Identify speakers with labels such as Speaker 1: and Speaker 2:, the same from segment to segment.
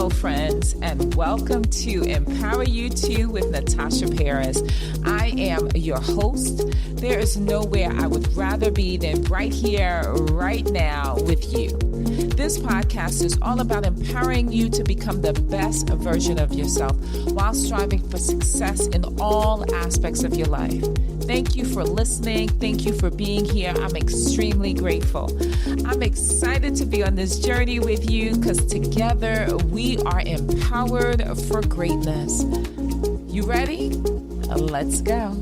Speaker 1: Hello, friends, and welcome to Empower You Too with Natasha Paris. I am your host. There is nowhere I would rather be than right here, right now with you. This podcast is all about empowering you to become the best version of yourself while striving for success in all aspects of your life. Thank you for listening. Thank you for being here. I'm extremely grateful. I'm excited to be on this journey with you because together we are empowered for greatness. You ready? Let's go.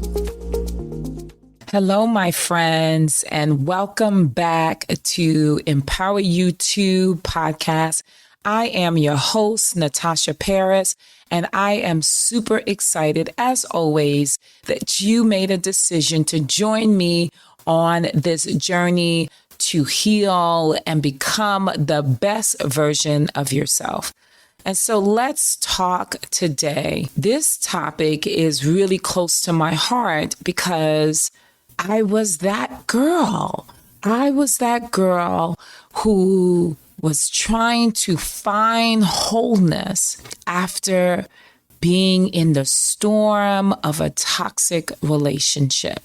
Speaker 1: Hello, my friends, and welcome back to Empower You Too podcast. I am your host, Natasha Paris, and I am super excited, as always, that you made a decision to join me on this journey to heal and become the best version of yourself. And so let's talk today. This topic is really close to my heart because I was that girl. I was that girl who was trying to find wholeness after being in the storm of a toxic relationship.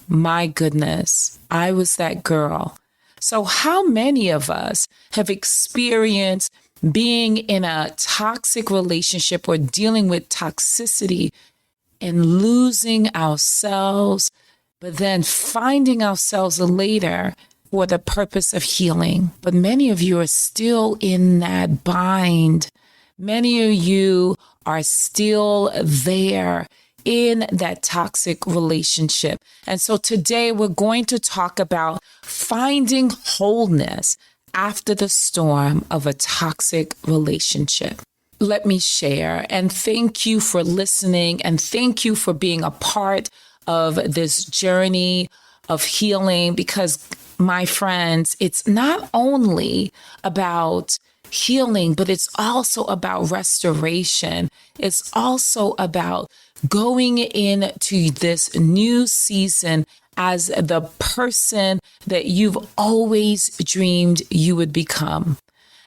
Speaker 1: My goodness, I was that girl. So how many of us have experienced being in a toxic relationship or dealing with toxicity and losing ourselves, but then finding ourselves later for the purpose of healing? But many of you are still in that bind. Many of you are still there in that toxic relationship. And so today we're going to talk about finding wholeness after the storm of a toxic relationship. Let me share, and thank you for listening, and thank you for being a part of this journey of healing, because my friends, it's not only about healing, but it's also about restoration. It's also about going into this new season as the person that you've always dreamed you would become.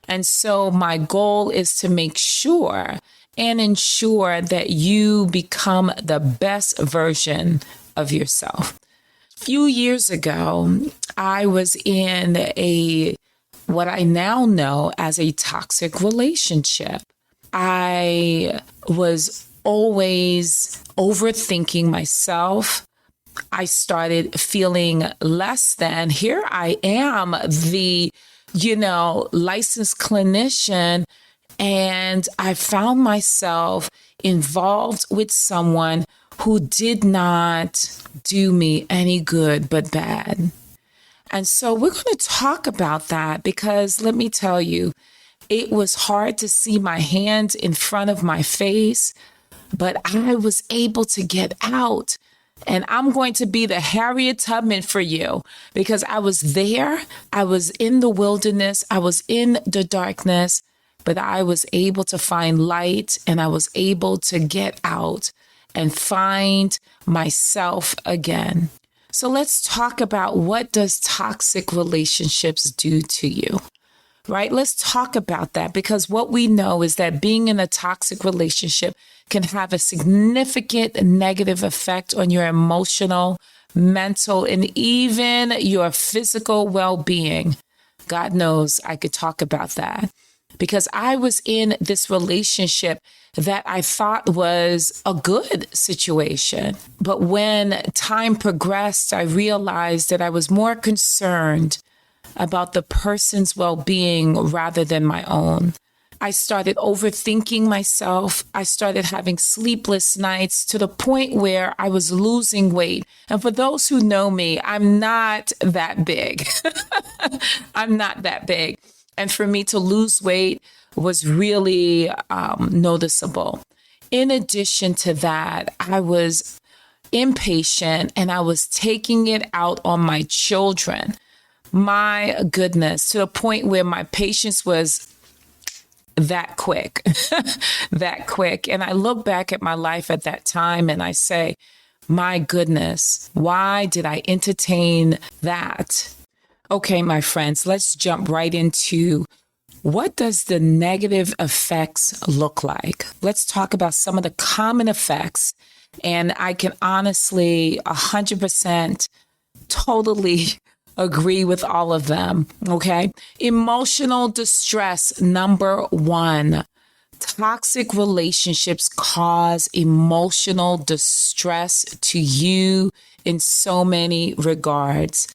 Speaker 1: And so my goal is to make sure and ensure that you become the best version of yourself. A few years ago, I was in what I now know as a toxic relationship. I was always overthinking myself. I started feeling less than. Here I am, the, licensed clinician, and I found myself involved with someone who did not do me any good but bad. And so we're going to talk about that because let me tell you, it was hard to see my hands in front of my face, but I was able to get out. And I'm going to be the Harriet Tubman for you because I was there. I was in the wilderness. I was in the darkness, but I was able to find light and I was able to get out and find myself again. So let's talk about, what does toxic relationships do to you, right? Let's talk about that, because what we know is that being in a toxic relationship can have a significant negative effect on your emotional, mental, and even your physical well-being. God knows I could talk about that because I was in this relationship that I thought was a good situation. But when time progressed, I realized that I was more concerned about the person's well-being rather than my own. I started overthinking myself. I started having sleepless nights to the point where I was losing weight. And for those who know me, I'm not that big. I'm not that big. And for me to lose weight was really noticeable. In addition to that, I was impatient and I was taking it out on my children. My goodness, to the point where my patience was that quick, that quick. And I look back at my life at that time and I say, my goodness, why did I entertain that? Okay, my friends, let's jump right into What does the negative effects look like? Let's talk about some of the common effects. And I can honestly 100% totally agree with all of them. Okay. Emotional distress, number one. Toxic relationships cause emotional distress to you in so many regards.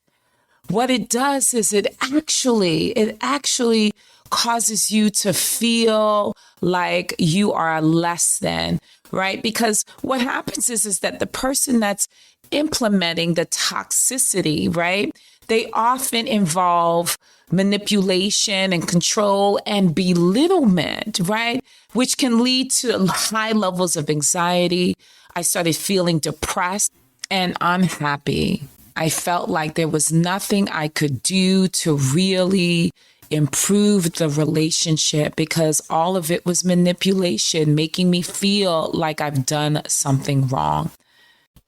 Speaker 1: What it does is it actually causes you to feel like you are less than, right? Because what happens is that the person that's implementing the toxicity, right? They often involve manipulation and control and belittlement, right? Which can lead to high levels of anxiety. I started feeling depressed and unhappy. I felt like there was nothing I could do to really improve the relationship because all of it was manipulation, making me feel like I've done something wrong.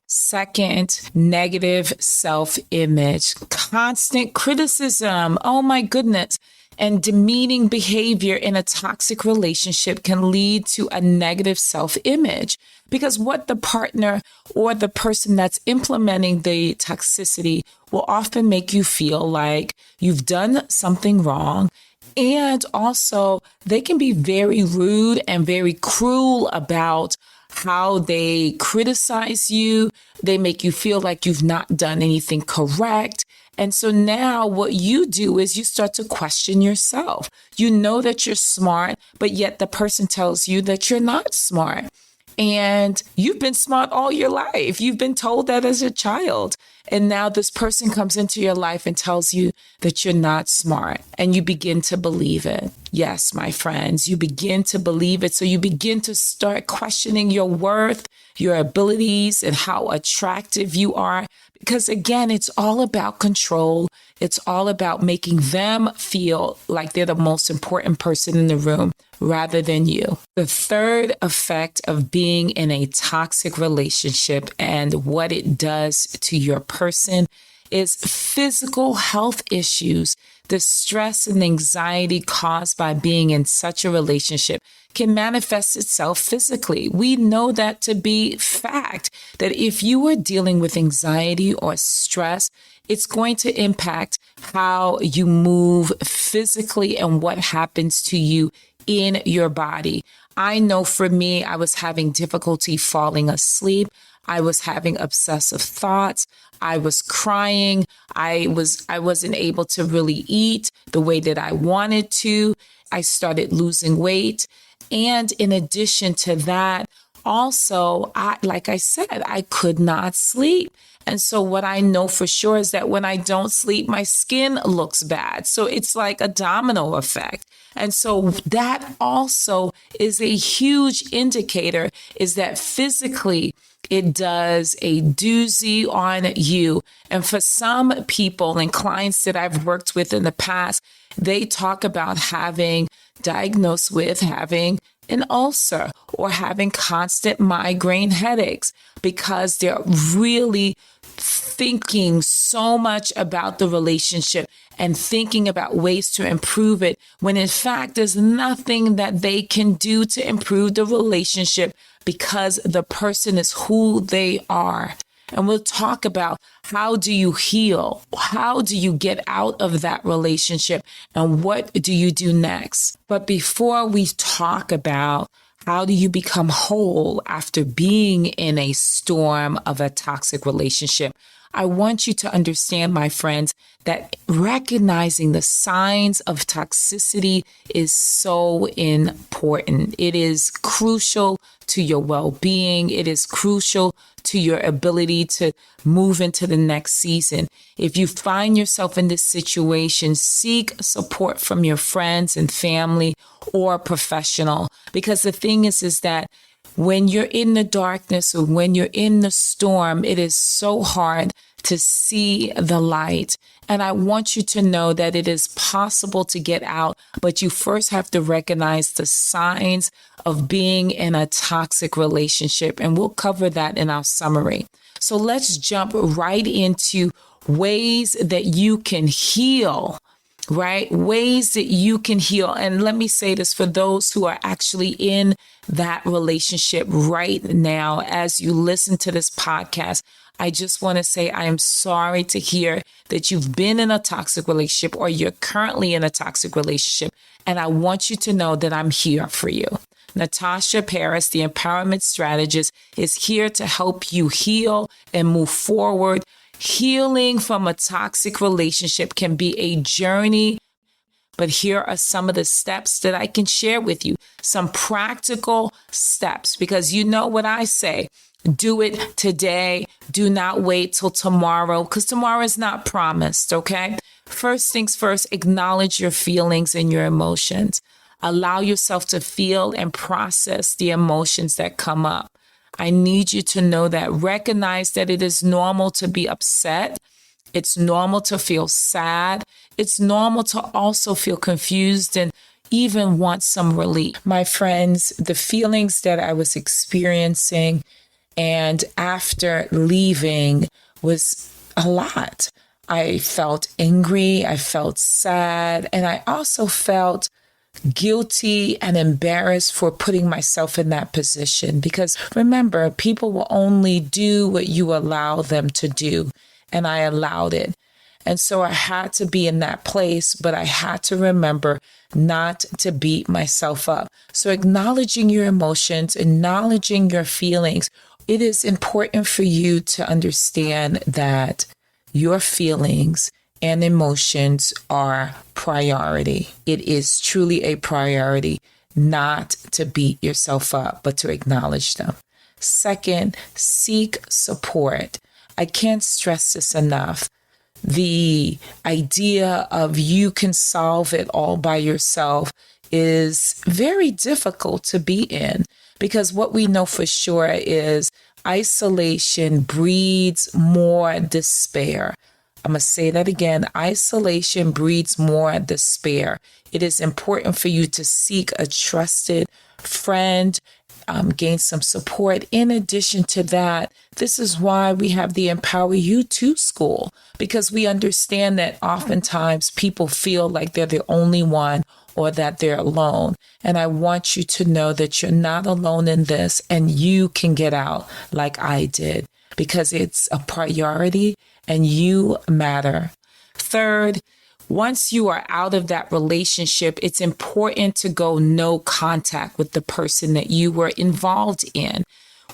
Speaker 1: Second, negative self-image, constant criticism. Oh my goodness. And demeaning behavior in a toxic relationship can lead to a negative self-image because what the partner or the person that's implementing the toxicity will often make you feel like you've done something wrong. And also, they can be very rude and very cruel about how they criticize you. They make you feel like you've not done anything correct. And so now what you do is you start to question yourself. You know that you're smart, but yet the person tells you that you're not smart. And you've been smart all your life. You've been told that as a child. And now this person comes into your life and tells you that you're not smart. And you begin to believe it. Yes, my friends, you begin to believe it. So you begin to start questioning your worth, your abilities, and how attractive you are. Because again, it's all about control. It's all about making them feel like they're the most important person in the room rather than you. The third effect of being in a toxic relationship and what it does to your person is physical health issues. The stress and anxiety caused by being in such a relationship can manifest itself physically. We know that to be fact, that if you are dealing with anxiety or stress, it's going to impact how you move physically and what happens to you in your body. I know for me, I was having difficulty falling asleep. I was having obsessive thoughts. I was crying. I wasn't able to really eat the way that I wanted to. I started losing weight. And in addition to that, also, like I said, I could not sleep. And so what I know for sure is that when I don't sleep, my skin looks bad. So it's like a domino effect. And so that also is a huge indicator, is that physically it does a doozy on you. And for some people and clients that I've worked with in the past, they talk about diagnosed with having an ulcer or having constant migraine headaches because they're really thinking so much about the relationship and thinking about ways to improve it, when in fact there's nothing that they can do to improve the relationship because the person is who they are. And we'll talk about how do you heal? How do you get out of that relationship? And what do you do next? But before we talk about how do you become whole after being in a storm of a toxic relationship, I want you to understand, my friends, that recognizing the signs of toxicity is so important. It is crucial to your well-being. It is crucial to your ability to move into the next season. If you find yourself in this situation, seek support from your friends and family or a professional. Because the thing is that when you're in the darkness or when you're in the storm, it is so hard to see the light. And I want you to know that it is possible to get out, but you first have to recognize the signs of being in a toxic relationship. And we'll cover that in our summary. So let's jump right into ways that you can heal right? Ways that you can heal. And let me say this for those who are actually in that relationship right now, as you listen to this podcast, I just want to say I am sorry to hear that you've been in a toxic relationship or you're currently in a toxic relationship. And I want you to know that I'm here for you. Natasha Paris, the Empowerment Strategist, is here to help you heal and move forward. Healing from a toxic relationship can be a journey, but here are some of the steps that I can share with you. Some practical steps, because you know what I say. Do it today. Do not wait till tomorrow, because tomorrow is not promised, okay? First things first, acknowledge your feelings and your emotions. Allow yourself to feel and process the emotions that come up. I need you to know that. Recognize that it is normal to be upset. It's normal to feel sad. It's normal to also feel confused and even want some relief. My friends, the feelings that I was experiencing and after leaving was a lot. I felt angry, I felt sad, and I also felt guilty and embarrassed for putting myself in that position. Because remember, people will only do what you allow them to do. And I allowed it. And so I had to be in that place, but I had to remember not to beat myself up. So acknowledging your emotions, acknowledging your feelings, it is important for you to understand that your feelings and emotions are priority. It is truly a priority not to beat yourself up, but to acknowledge them. Second, seek support. I can't stress this enough. The idea of you can solve it all by yourself is very difficult to be in, because what we know for sure is isolation breeds more despair. I'm going to say that again. Isolation breeds more despair. It is important for you to seek a trusted friend, gain some support. In addition to that, this is why we have the Empower You To School, because we understand that oftentimes people feel like they're the only one or that they're alone. And I want you to know that you're not alone in this, and you can get out like I did, because it's a priority and you matter. Third, once you are out of that relationship, it's important to go no contact with the person that you were involved in,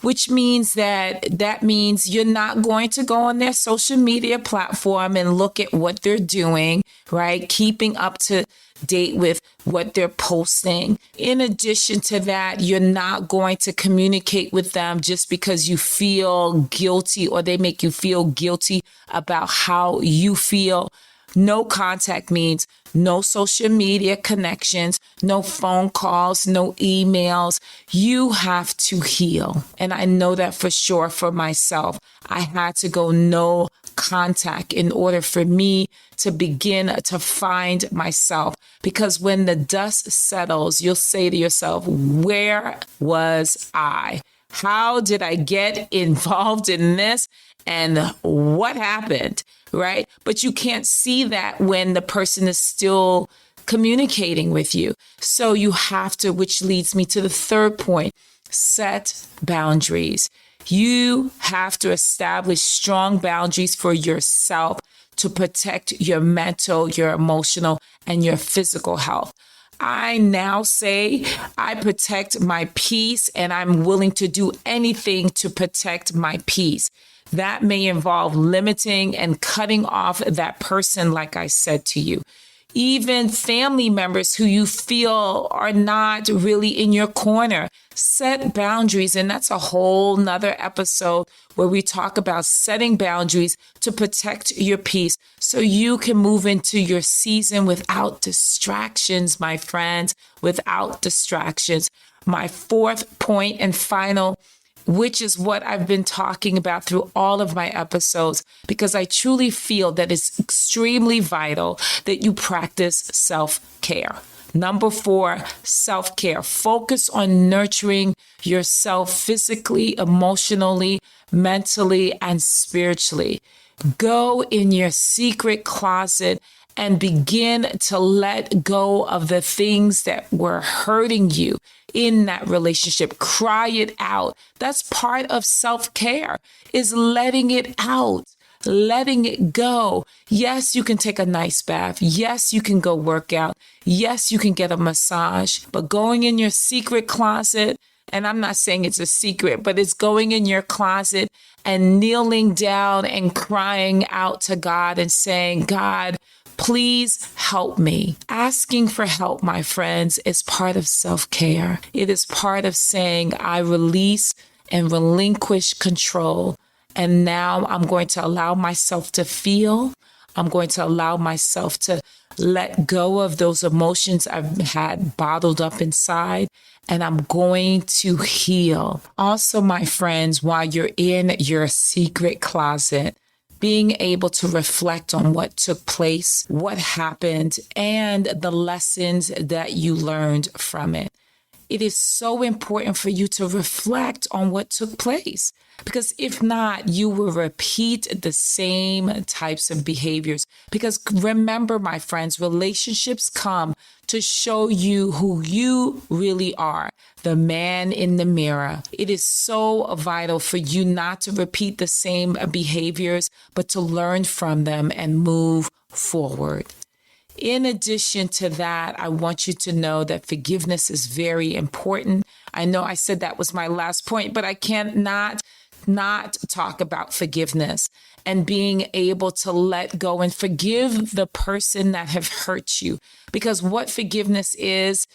Speaker 1: which means that means you're not going to go on their social media platform and look at what they're doing, right? Keeping up to date with what they're posting. In addition to that, you're not going to communicate with them just because you feel guilty or they make you feel guilty about how you feel. No contact means no social media connections, no phone calls, no emails. You have to heal. And I know that for sure for myself. I had to go no contact in order for me to begin to find myself. Because when the dust settles, you'll say to yourself, where was I? How did I get involved in this? And what happened, right? But you can't see that when the person is still communicating with you. So you have to, which leads me to the third point, set boundaries. You have to establish strong boundaries for yourself to protect your mental, your emotional, and your physical health. I now say I protect my peace, and I'm willing to do anything to protect my peace. That may involve limiting and cutting off that person, like I said to you. Even family members who you feel are not really in your corner. Set boundaries. And that's a whole nother episode where we talk about setting boundaries to protect your peace so you can move into your season without distractions, my friends, without distractions. My fourth point and final, which is what I've been talking about through all of my episodes, because I truly feel that it's extremely vital that you practice self-care. Number 4, self-care. Focus on nurturing yourself physically, emotionally, mentally, and spiritually. Go in your secret closet and begin to let go of the things that were hurting you in that relationship. Cry it out. That's part of self-care, is letting it out. Letting it go. Yes, you can take a nice bath. Yes, you can go work out. Yes, you can get a massage. But going in your secret closet, and I'm not saying it's a secret, but it's going in your closet and kneeling down and crying out to God and saying, God, please help me. Asking for help, my friends, is part of self-care. It is part of saying, I release and relinquish control. And now I'm going to allow myself to feel. I'm going to allow myself to let go of those emotions I've had bottled up inside. And I'm going to heal. Also, my friends, while you're in your secret closet, being able to reflect on what took place, what happened, and the lessons that you learned from it. It is so important for you to reflect on what took place, because if not, you will repeat the same types of behaviors. Because remember, my friends, relationships come to show you who you really are, the man in the mirror. It is so vital for you not to repeat the same behaviors, but to learn from them and move forward. In addition to that, I want you to know that forgiveness is very important. I know I said that was my last point, but I can't not talk about forgiveness and being able to let go and forgive the person that have hurt you. Because what forgiveness is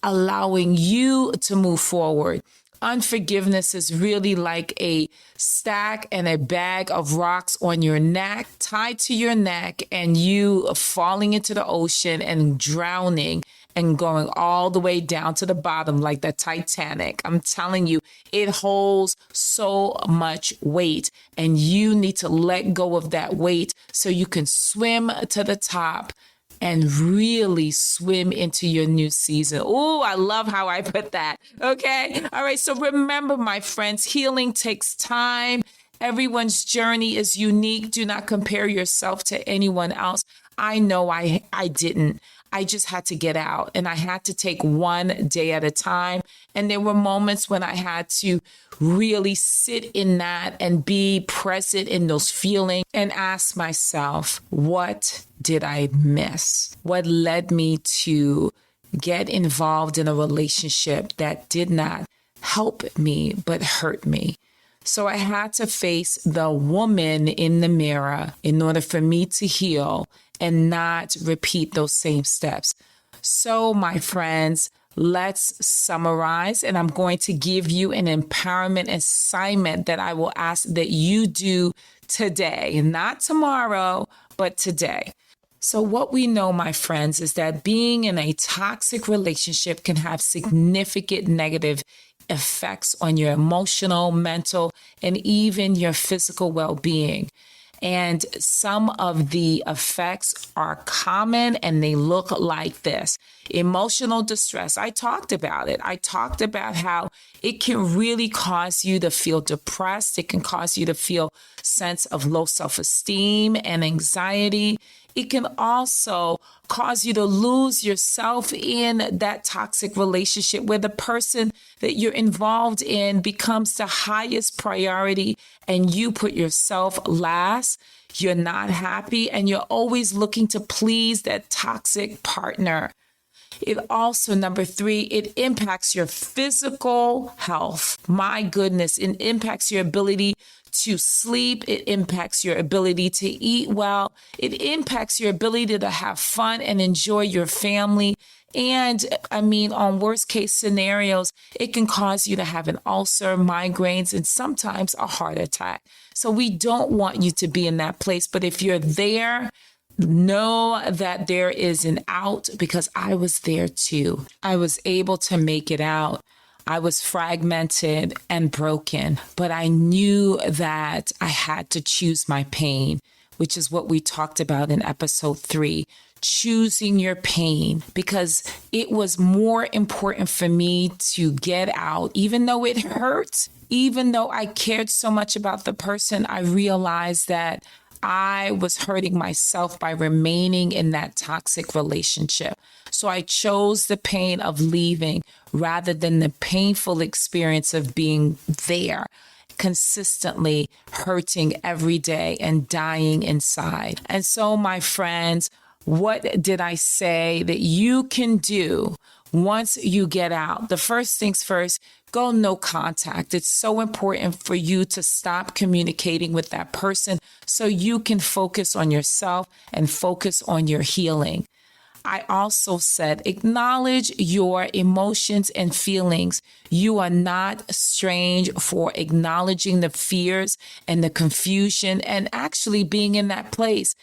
Speaker 1: allowing you to move forward. Unforgiveness is really like a stack and a bag of rocks on your neck, tied to your neck, and you falling into the ocean and drowning and going all the way down to the bottom like the Titanic. I'm telling you, it holds so much weight, and you need to let go of that weight so you can swim to the top and really swim into your new season. Oh, I love how I put that. Okay. All right. So remember, my friends, healing takes time. Everyone's journey is unique. Do not compare yourself to anyone else. I know I didn't. I just had to get out, and I had to take one day at a time. And there were moments when I had to really sit in that and be present in those feelings and ask myself, what did I miss? What led me to get involved in a relationship that did not help me, but hurt me? So I had to face the woman in the mirror in order for me to heal and not repeat those same steps. So, my friends, let's summarize, and I'm going to give you an empowerment assignment that I will ask that you do today, not tomorrow, but today. So what we know, my friends, is that being in a toxic relationship can have significant negative effects on your emotional, mental, and even your physical well-being. And some of the effects are common, and they look like this. Emotional distress. I talked about it. I talked about how it can really cause you to feel depressed. It can cause you to feel sense of low self-esteem and anxiety. It can also cause you to lose yourself in that toxic relationship where the person that you're involved in becomes the highest priority and you put yourself last. You're not happy and you're always looking to please that toxic partner. It also, number 3, it impacts your physical health. My goodness, it impacts your ability to sleep. It impacts your ability to eat well. It impacts your ability to have fun and enjoy your family. And on worst case scenarios, it can cause you to have an ulcer, migraines, and sometimes a heart attack. So we don't want you to be in that place. But if you're there, know that there is an out, because I was there too. I was able to make it out. I was fragmented and broken, but I knew that I had to choose my pain, which is what we talked about in episode 3, choosing your pain, because it was more important for me to get out, even though it hurt, even though I cared so much about the person. I realized that I was hurting myself by remaining in that toxic relationship. So I chose the pain of leaving rather than the painful experience of being there, consistently hurting every day and dying inside. And so, my friends, what did I say that you can do once you get out? The first things first, go no contact. It's so important for you to stop communicating with that person so you can focus on yourself and focus on your healing. I also said, acknowledge your emotions and feelings. You are not strange for acknowledging the fears and the confusion and actually being in that place.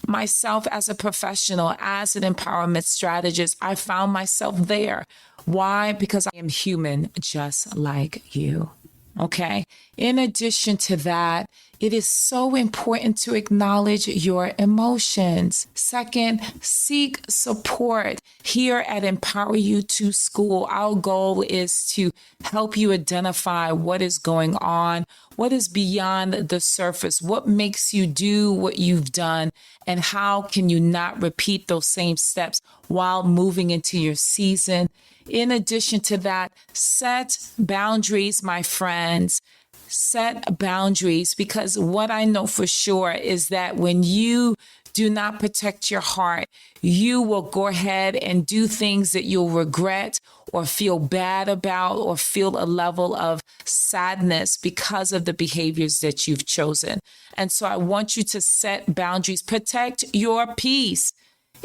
Speaker 1: Myself as a professional, as an empowerment strategist, I found myself there. Why? Because I am human just like you. Okay. In addition to that, it is so important to acknowledge your emotions. Second, seek support. Here at Empower You 2 School, our goal is to help you identify what is going on, what is beyond the surface, what makes you do what you've done, and how can you not repeat those same steps while moving into your season. In addition to that, set boundaries, my friends. Set boundaries, because what I know for sure is that when you do not protect your heart, you will go ahead and do things that you'll regret or feel bad about or feel a level of sadness because of the behaviors that you've chosen. And so I want you to set boundaries, protect your peace.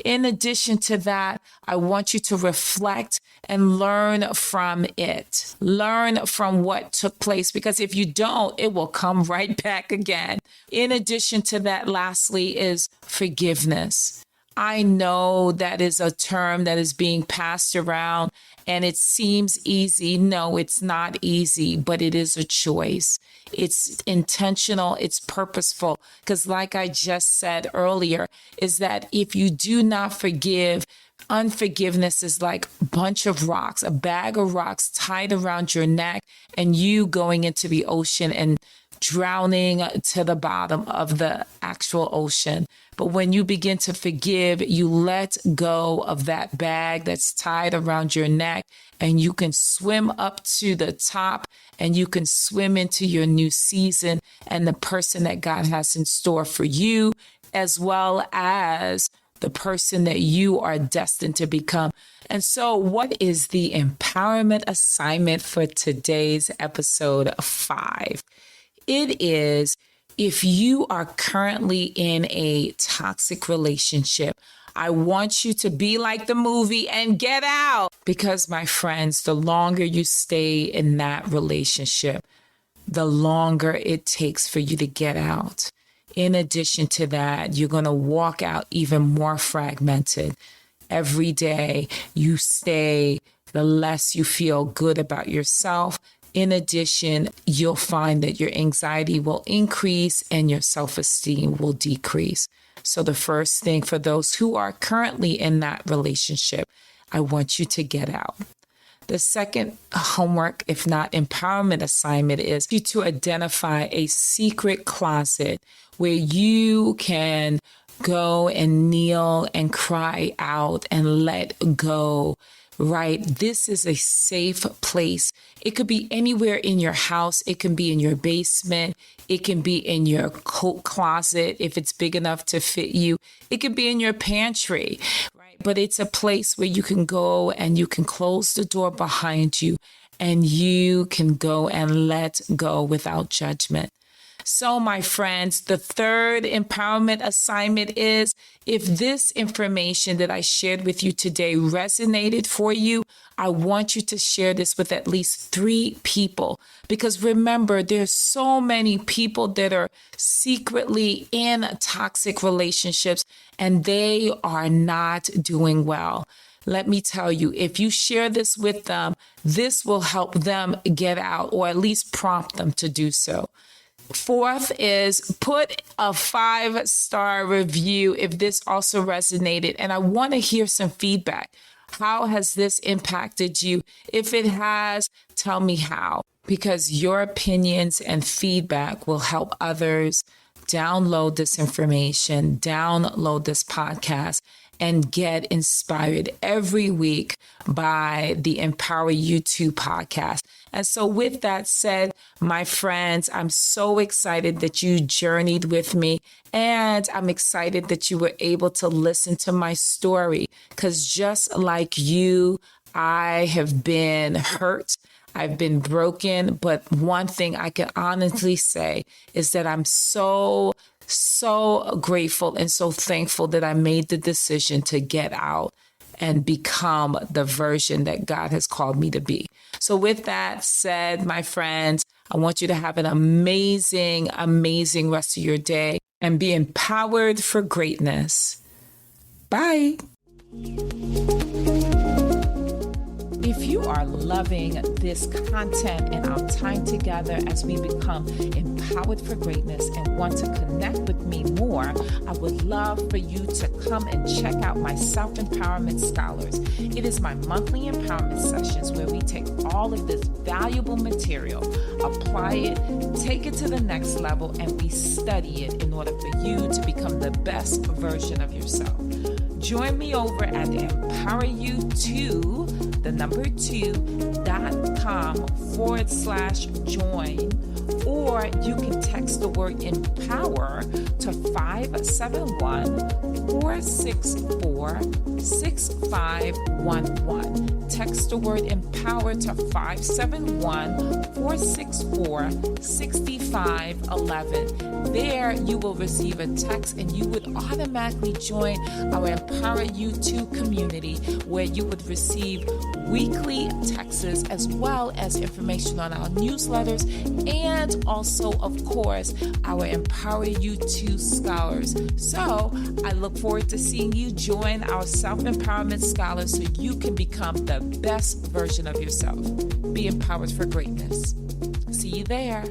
Speaker 1: In addition to that, I want you to reflect and learn from it. Learn from what took place, because if you don't, it will come right back again. In addition to that, lastly, is forgiveness. I know that is a term that is being passed around and it seems easy. No, it's not easy, but it is a choice. It's intentional. It's purposeful. Because like I just said earlier, is that if you do not forgive, unforgiveness is like a bunch of rocks, a bag of rocks tied around your neck, and you going into the ocean and drowning to the bottom of the actual ocean. But when you begin to forgive, you let go of that bag that's tied around your neck, and you can swim up to the top and you can swim into your new season and the person that God has in store for you, as well as the person that you are destined to become. And so what is the empowerment assignment for today's episode 5? It is, if you are currently in a toxic relationship, I want you to be like the movie and get out. Because, my friends, the longer you stay in that relationship, the longer it takes for you to get out. In addition to that, you're going to walk out even more fragmented. Every day you stay, the less you feel good about yourself. In addition, you'll find that your anxiety will increase and your self-esteem will decrease. So the first thing for those who are currently in that relationship, I want you to get out. The second homework, if not empowerment assignment, is you to identify a secret closet where you can go and kneel and cry out and let go. Right? This is a safe place. It could be anywhere in your house. It can be in your basement. It can be in your coat closet if it's big enough to fit you. It could be in your pantry, right? But it's a place where you can go and you can close the door behind you and you can go and let go without judgment. So, my friends, the third empowerment assignment is, if this information that I shared with you today resonated for you, I want you to share this with at least 3 people. Because remember, there's so many people that are secretly in toxic relationships and they are not doing well. Let me tell you, if you share this with them, this will help them get out, or at least prompt them to do so. Fourth is put a 5-star review if this also resonated. And I want to hear some feedback. How has this impacted you? If it has, tell me how, because your opinions and feedback will help others download this information, download this podcast, and get inspired every week by the Empower You Too podcast. And so with that said, my friends, I'm so excited that you journeyed with me, and I'm excited that you were able to listen to my story, because just like you, I have been hurt. I've been broken, but one thing I can honestly say is that I'm so grateful and so thankful that I made the decision to get out and become the version that God has called me to be. So with that said, my friends, I want you to have an amazing, amazing rest of your day and be empowered for greatness. Bye. If you are loving this content and our time together as we become empowered for greatness and want to connect with me more, I would love for you to come and check out my Self-Empowerment Scholars. It is my monthly empowerment sessions where we take all of this valuable material, apply it, take it to the next level, and we study it in order for you to become the best version of yourself. Join me over at empoweryou2.com/join, or you can text the word empower to 571-464-6511. Text the word empower to 571-464-6511. There you will receive a text and you would automatically join our Empower You 2 community, where you would receive weekly texts as well as information on our newsletters, and also, of course, our Empower You 2 Scholars. So I look forward to seeing you join our Self-Empowerment Scholars so you can become the best version of yourself. Be empowered for greatness. See you there.